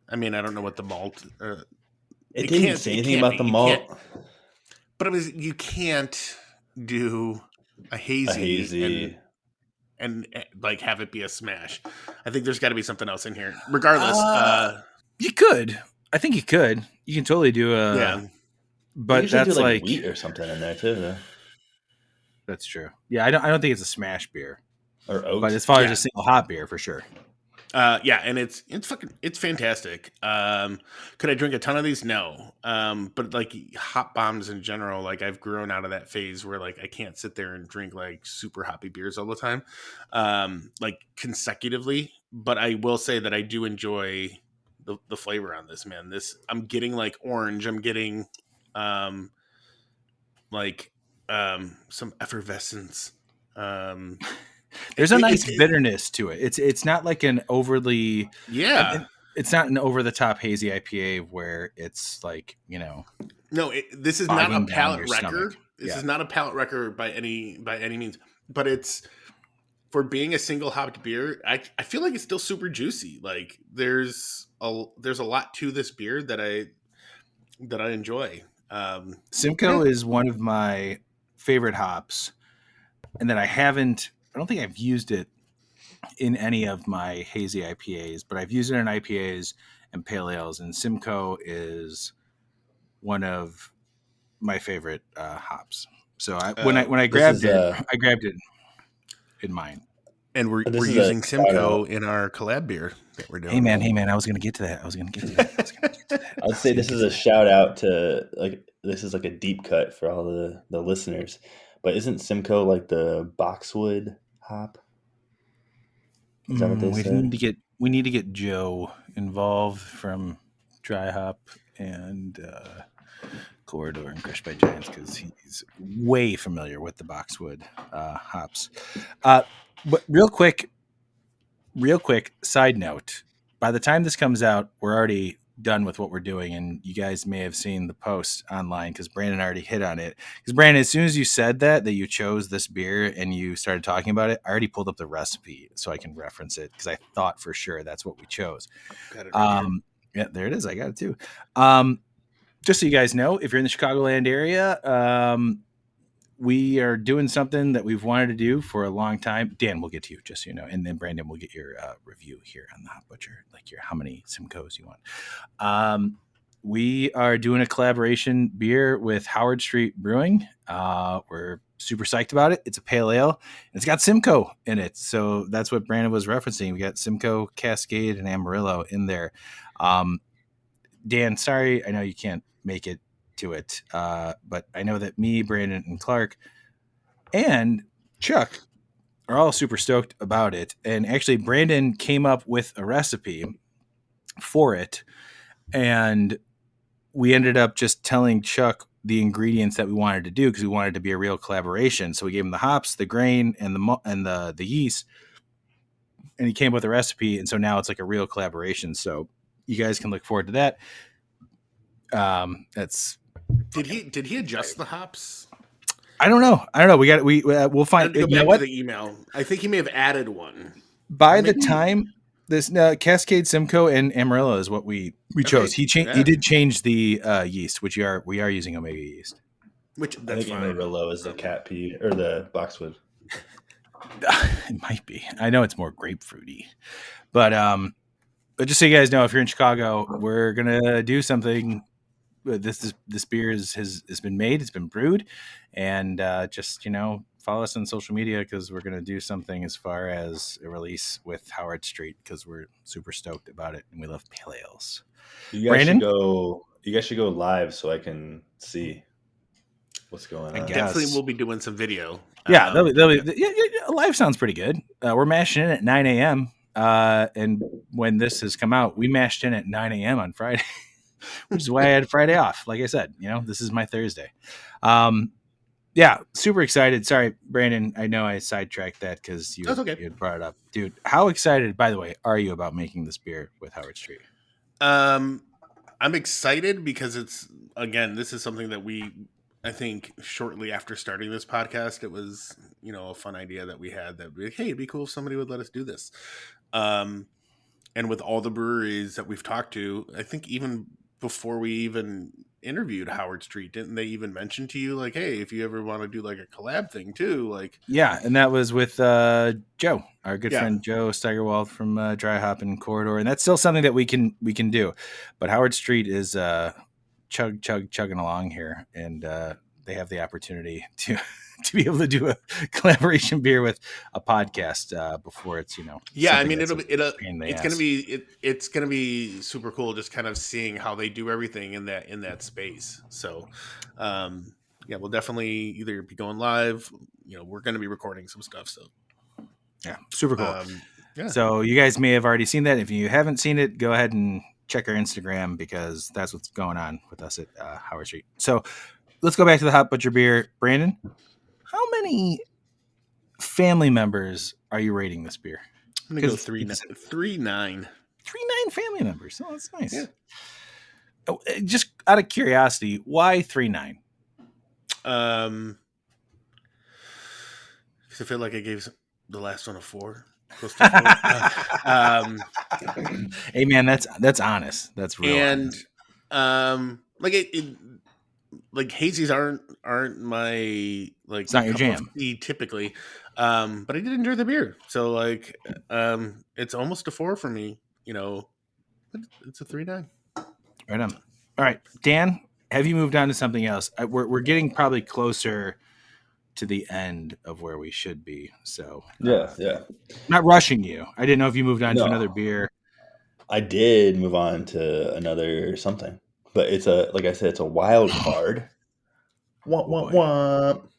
I mean, I don't know what the malt. It didn't say anything about the malt. But you can't do a hazy, and like have it be a smash. I think there's got to be something else in here. Regardless, you could. I think you could. You can totally do a. Yeah, but that's do like wheat or something in there too. That's true. Yeah, I don't think it's a smash beer or oat, but as far as a single hop beer, for sure. Yeah, and it's fantastic. Could I drink a ton of these? No. But like hop bombs in general, like I've grown out of that phase where like I can't sit there and drink like super hoppy beers all the time, like consecutively. But I will say that I do enjoy the flavor on this, man. I'm getting like orange. I'm getting some effervescence. There's a nice bitterness to it. It's not like an overly it's not an over the top hazy IPA where it's like, no, this is not a palate wrecker. This is not a palate wrecker by any means, but it's for being a single hopped beer. I feel like it's still super juicy. Like there's a lot to this beer that I enjoy. Simcoe is one of my favorite hops, and that I don't think I've used it in any of my hazy IPAs, but I've used it in IPAs and pale ales, and Simcoe is one of my favorite hops. So when I grabbed it, I grabbed it in mine. And we're using Simcoe in our collab beer that we're doing. Hey man, I was going to get to that. I'd say this is a shout out to this is like a deep cut for all the listeners. But isn't Simcoe like the boxwood hop? Is that what they said? We need to get Joe involved from Dry Hop and Corridor and Crushed by Giants because he's way familiar with the boxwood hops. But real quick side note: by the time this comes out, we're already done with what we're doing, and you guys may have seen the post online because Brandon already hit on it. Because Brandon, as soon as you said that you chose this beer and you started talking about it, I already pulled up the recipe so I can reference it because I thought for sure that's what we chose. Got it right here. Yeah, there it is. I got it too. Just so you guys know, if you're in the Chicagoland area, we are doing something that we've wanted to do for a long time. Dan, we'll get to you, just so you know. And then Brandon will get your review here on the Hop Butcher, like how many Simcoes you want. We are doing a collaboration beer with Howard Street Brewing. We're super psyched about it. It's a pale ale. It's got Simcoe in it. So that's what Brandon was referencing. We got Simcoe, Cascade, and Amarillo in there. Dan, sorry, I know you can't make it to it, but I know that me, Brandon, and Clark and Chuck are all super stoked about it. And actually Brandon came up with a recipe for it, and we ended up just telling Chuck the ingredients that we wanted to do because we wanted it to be a real collaboration. So we gave him the hops, the grain, and the yeast, and he came up with a recipe, and so now it's like a real collaboration. So you guys can look forward to that. Did he adjust the hops? I don't know. We'll find. You know what? The email. I think he may have added one. By the time this Cascade, Simcoe, and Amarillo is what we chose. He did change the yeast, which we are using Omega yeast. Which I think Amarillo is the cat pea or the boxwood. It might be. I know it's more grapefruity, but just so you guys know, if you're in Chicago, we're gonna do something. This beer has been made, it's been brewed, and just follow us on social media because we're gonna do something as far as a release with Howard Street because we're super stoked about it and we love pale ales. You guys should go live so I can see what's going on. Definitely we'll be doing some video. Yeah, live sounds pretty good. We're mashing in at 9 a.m. And when this has come out, we mashed in at 9 a.m. on Friday. Which is why I had Friday off. Like I said, this is my Thursday. Yeah, super excited. Sorry, Brandon. I know I sidetracked that because you had brought it up. Dude, how excited, by the way, are you about making this beer with Howard Street? I'm excited because this is something that I think shortly after starting this podcast, it was, a fun idea that we had hey, it'd be cool if somebody would let us do this. And with all the breweries that we've talked to, I think even before we even interviewed Howard Street, didn't they even mention to you like, hey, if you ever want to do like a collab thing too, like yeah, and that was with Joe, our good friend Joe Steigerwald from Dry Hop and Corridor, and that's still something that we can do. But Howard Street is chugging along here, and they have the opportunity to be able to do a collaboration beer with a podcast before it's I mean it's gonna be super cool just kind of seeing how they do everything in that space. So we'll definitely either be going live, we're going to be recording some stuff, so yeah, super cool. So you guys may have already seen that. If you haven't seen it, go ahead and check our Instagram, because that's what's going on with us at Howard Street. So let's go back to the Hot Butcher beer. Brandon, how many family members are you rating this beer? I'm gonna go 3.9 family members. Oh, that's nice. Just out of curiosity, why 3.9? Because I feel like I gave the last one a 4. Close to 4. Hey man, that's honest. That's real. And honest. Like like hazies aren't my like it's not your jam typically, but I did enjoy the beer, so like it's almost a 4 for me. It's a 3.9. Right on. All right, Dan, have you moved on to something else? We're getting probably closer to the end of where we should be. So yeah. Not rushing you. I didn't know if you moved on to another beer. I did move on to another something, but like I said, it's a wild card.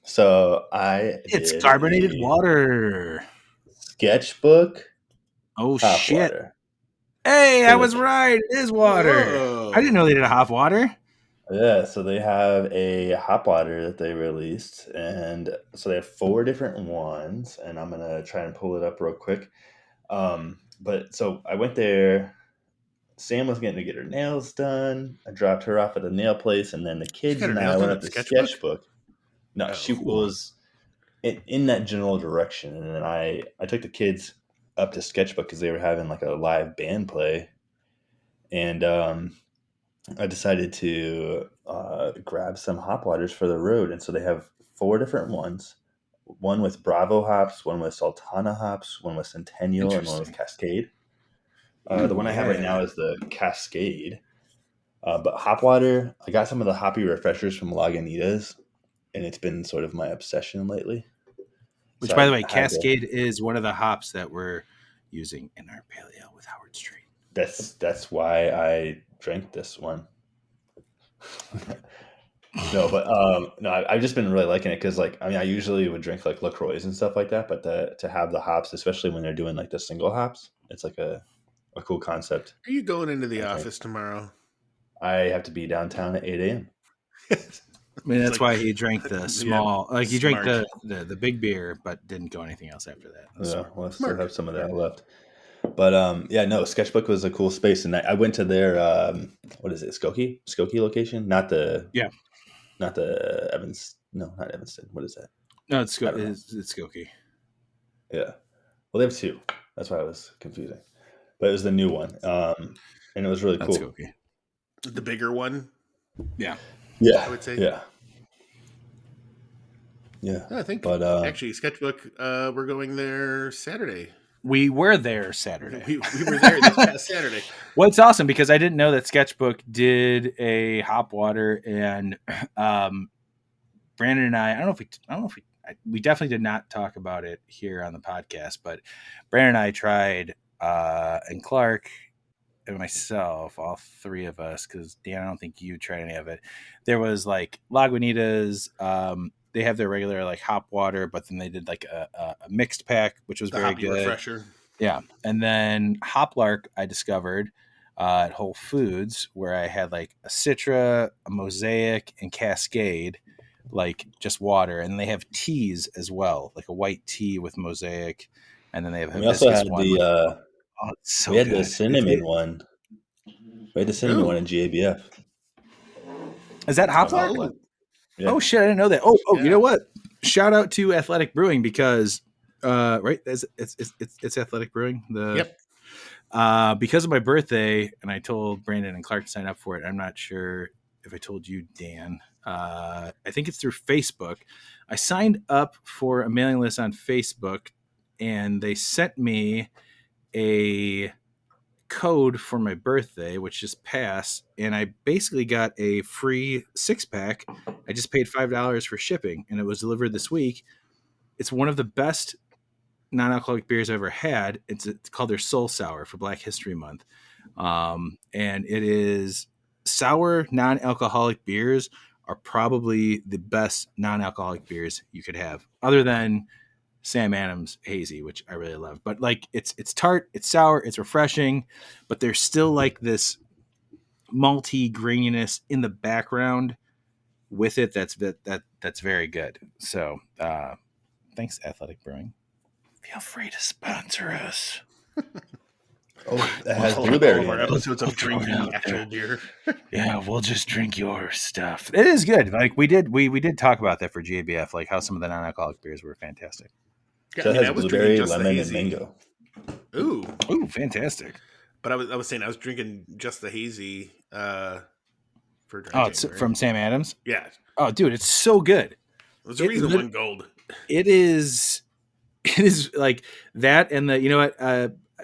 So it's carbonated water. Sketchbook. Oh shit! Water. Hey, I was right. It is water. Whoa. I didn't know they did a hop water. Yeah, so they have a hop water that they released, and so they have 4 different ones, and I'm gonna try and pull it up real quick. But so I went there. Sam was getting to get her nails done. I dropped her off at the nail place, and then the kids and I went up to Sketchbook. No, she was in that general direction, and then I took the kids up to Sketchbook because they were having like a live band play, and I decided to grab some hop waters for the road. And so they have 4 different ones. One with Bravo hops, one with Sultana hops, one with Centennial, and one with Cascade. The one I have right now is the Cascade. But hop water, I got some of the hoppy refreshers from Lagunitas, and it's been sort of my obsession lately. Which, by the way, Cascade is one of the hops that we're using in our paleo with Howard Street. That's why I drank this one. I've just been really liking it because, like, I mean, I usually would drink like LaCroix and stuff like that, but to have the hops, especially when they're doing like the single hops, it's like a cool concept. Are you going into the office tomorrow? I have to be downtown at 8 a.m. I mean, that's why he drank the small, he drank the big beer, but didn't go anything else after that. Well, I still have some of that left. But Sketchbook was a cool space, and I went to their what is it, Skokie location? Not the Evans. No, not Evanston. What is that? No, it's Skokie. Yeah, well, they have 2. That's why I was confusing. But it was the new one, and it was really cool. Skokie. The bigger one. Yeah, I would say. Yeah. I think. But actually, Sketchbook, we're going there Saturday. We were there Saturday. We were there this past Saturday. Well, it's awesome because I didn't know that Sketchbook did a hop water, and Brandon and I don't know if we definitely did not talk about it here on the podcast, but Brandon and I tried, and Clark and myself, all 3 of us, because Dan, I don't think you tried any of it. There was like Lagunitas. They have their regular like hop water, but then they did like a mixed pack, which was very good. Refresher. Yeah. And then Hoplark I discovered at Whole Foods, where I had like a Citra, a Mosaic, and Cascade, like just water. And they have teas as well, like a white tea with Mosaic. And then they have also had one. We had the cinnamon one. We had the cinnamon one in GABF. Is that Hoplark? Yeah. Oh shit! I didn't know that. Oh, you know what? Shout out to Athletic Brewing, because Right? It's Athletic Brewing. Yep. Because of my birthday, and I told Brandon and Clark to sign up for it. I'm not sure if I told you, Dan. I think it's through Facebook. I signed up for a mailing list on Facebook, and they sent me a code for my birthday, which just passed, and I basically got a free 6-pack. I just paid $5 for shipping, and it was delivered this week. It's one of the best non-alcoholic beers I've ever had. It's called their Soul Sour for Black History Month. And it is sour non-alcoholic beers are probably the best non-alcoholic beers you could have, other than Sam Adams Hazy, which I really love. But like it's tart, it's sour, it's refreshing, but there's still like this malty graininess in the background with it that's very good. So thanks, Athletic Brewing. Feel free to sponsor us. Oh, it has blueberry. All of our episodes of drinking actual beer. Yeah, we'll just drink your stuff. It is good. Like we did talk about that for GABF, like how some of the non-alcoholic beers were fantastic. Yeah, So I it mean, I has was blueberry, drinking just the lemon, and hazy. mango. Ooh, Fantastic. but I was saying I was drinking just the hazy for drinking. Oh, it's right? from Sam Adams. Yeah, Oh, dude, it's so good. there's a reason one gold. It is like that, and the, you know what,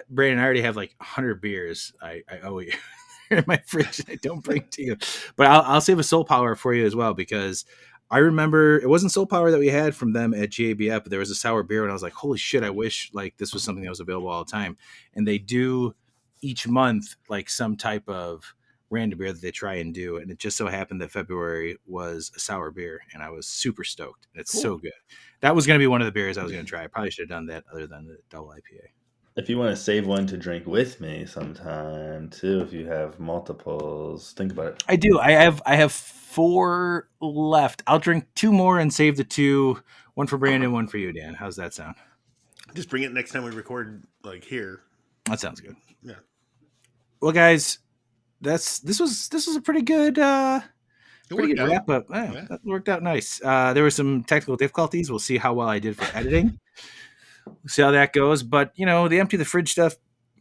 Brandon, I already have like 100 beers I owe you in my fridge. I don't bring to you, but I'll save a Soul Power for you as well, because I remember it wasn't Soul Power that we had from them at GABF, but there was a sour beer, and I was like, holy shit, I wish like this was something that was available all the time. And they do each month like some type of random beer that they try and do, and it just so happened that February was a sour beer, and I was super stoked. It's Cool. so good. That was going to be one of the beers I was going to try. I probably should have done that other than the double IPA. If you want to save one to drink with me sometime too, if you have multiples, think about it. I do. I have 4 left. I'll drink 2 more and save the 2. One for Brandon, one for you, Dan. How's that sound? Just bring it next time we record, like here. That sounds good. Yeah. Well, guys, this was a pretty good worked out. wrap up. Yeah. That worked out nice. There were some technical difficulties. We'll see how well I did for editing. We'll see how that goes. But the empty the fridge stuff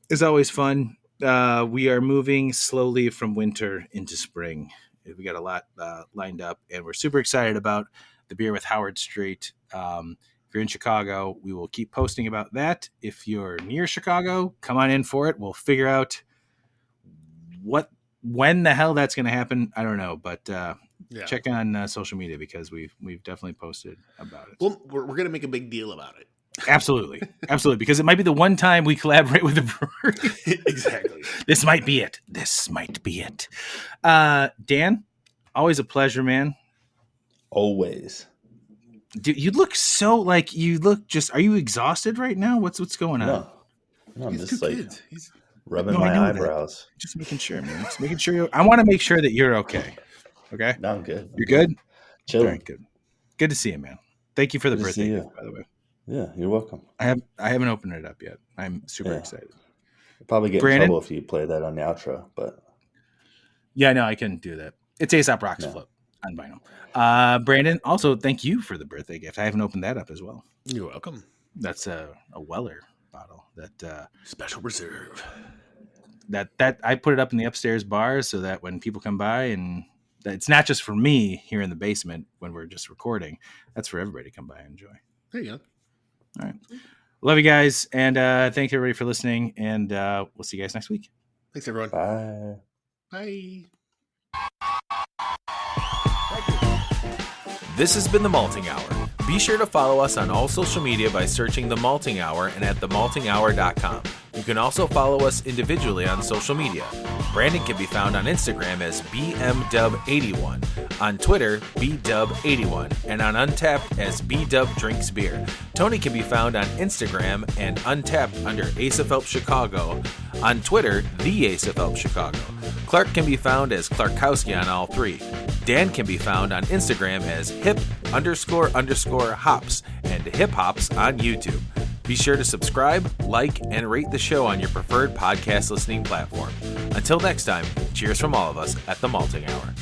is always fun. We are moving slowly from winter into spring. We got a lot lined up, and we're super excited about the beer with Howard Street. If you're in Chicago, we will keep posting about that. If you're near Chicago, come on in for it. We'll figure out when the hell that's going to happen. I don't know, but check on social media, because we've definitely posted about it. Well, we're going to make a big deal about it. Absolutely, because it might be the one time we collaborate with a brewery. Exactly. This might be it. Dan, always a pleasure, man. Always. Dude, you look so like are you exhausted right now? What's going on? No, I'm He's just 2 like kids. He's rubbing No, I my know that. eyebrows. Just making sure, man. Just making sure I want to make sure that you're okay. Okay? No, I'm good. You're good? All Chilling. right, good. Good to see you, man. Thank you for the Good to birthday see you. gift, by the way. Yeah, you're welcome. I haven't opened it up yet. I'm super excited. You'll probably get Brandon? in trouble if you play that on the outro, but Yeah, no, I can do that. It's Aesop Rocks No. Flip on vinyl. Brandon, also thank you for the birthday gift. I haven't opened that up as well. You're welcome. That's a Weller bottle that Special reserve. that I put it up in the upstairs bar so that when people come by, and it's not just for me here in the basement when we're just recording. That's for everybody to come by and enjoy. There you go. All right. Love you guys. And thank you everybody for listening. And we'll see you guys next week. Thanks, everyone. bye. Bye. This has been The Malting Hour. Be sure to follow us on all social media by searching The Malting Hour and at themaltinghour.com. You can also follow us individually on social media. Brandon can be found on Instagram as BMDub81, on Twitter, BDub81, and on Untapped as BDubDrinksBeer. Tony can be found on Instagram and Untapped under Asa Phelps Chicago, on Twitter, The Asa Phelps Chicago. Clark can be found as Clarkowski on all 3. Dan can be found on Instagram as hip__hops and hip hops on YouTube. Be sure to subscribe, like, and rate the show on your preferred podcast listening platform. Until next time, cheers from all of us at The Malting Hour.